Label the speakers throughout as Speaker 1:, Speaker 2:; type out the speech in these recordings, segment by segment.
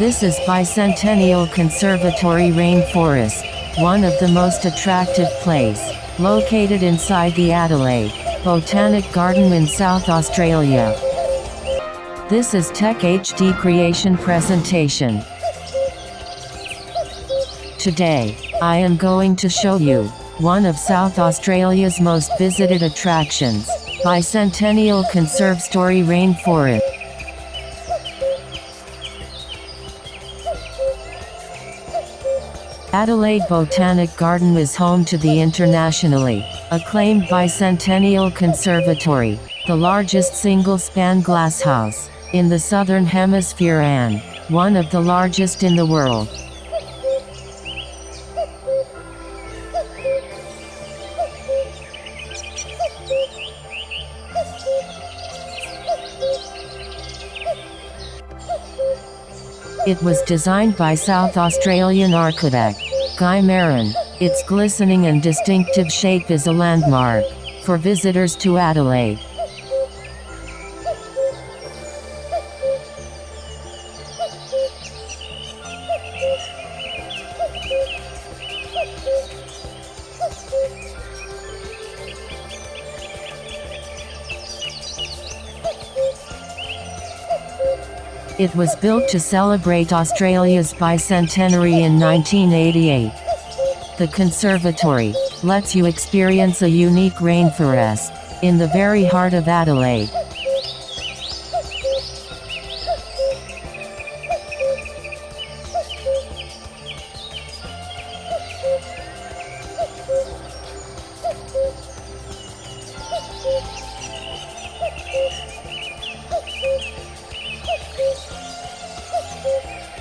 Speaker 1: This is Bicentennial Conservatory Rain Forest, one of the most attractive places, located inside the Adelaide Botanic Garden in South Australia. This is Tech HD Creation Presentation. Today, I am going to show you one of South Australia's most visited attractions, Bicentennial Conservatory Rain Forest. Adelaide Botanic Garden is home to the internationally acclaimed Bicentennial Conservatory, the largest single-span glasshouse in the Southern Hemisphere and one of the largest in the world. It was designed by South Australian architect Maron. Its glistening and distinctive shape is a landmark for visitors to Adelaide. It was built to celebrate Australia's bicentenary in 1988. The conservatory lets you experience a unique rainforest in the very heart of Adelaide.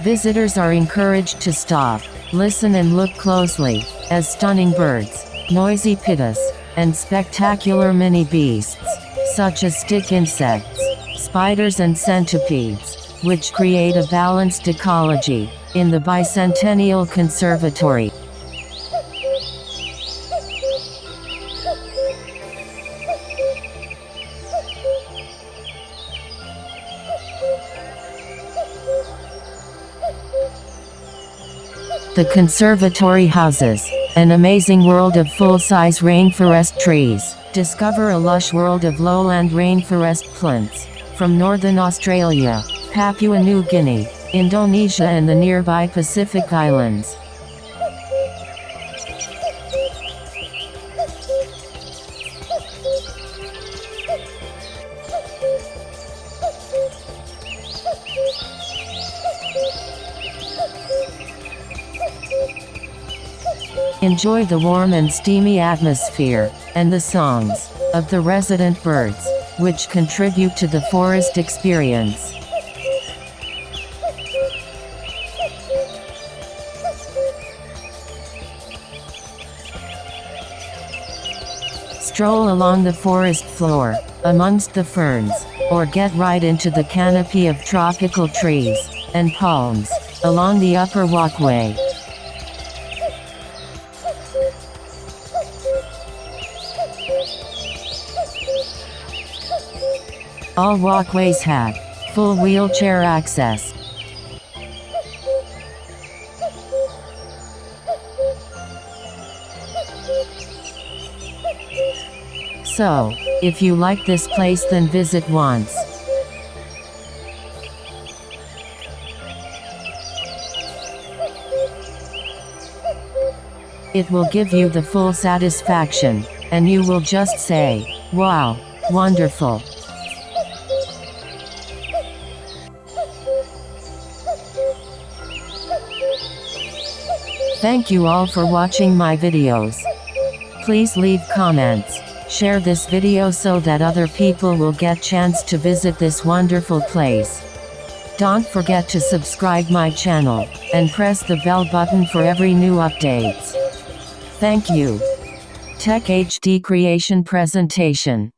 Speaker 1: Visitors are encouraged to stop, listen and look closely, as stunning birds, noisy pittas, and spectacular mini beasts, such as stick insects, spiders and centipedes, which create a balanced ecology in the Bicentennial Conservatory. The conservatory houses an amazing world of full-size rainforest trees. Discover a lush world of lowland rainforest plants from northern Australia, Papua New Guinea, Indonesia and the nearby Pacific Islands. Enjoy the warm and steamy atmosphere, and the songs of the resident birds, which contribute to the forest experience. Stroll along the forest floor, amongst the ferns, or get right into the canopy of tropical trees and palms along the upper walkway. All walkways have full wheelchair access. So, if you like this place, then visit once. It will give you the full satisfaction, and you will just say, "Wow, wonderful." Thank you all for watching my videos. Please leave comments, share this video so that other people will get chance to visit this wonderful place. Don't forget to subscribe my channel, and press the bell button for every new updates. Thank you. Tech HD Creation Presentation.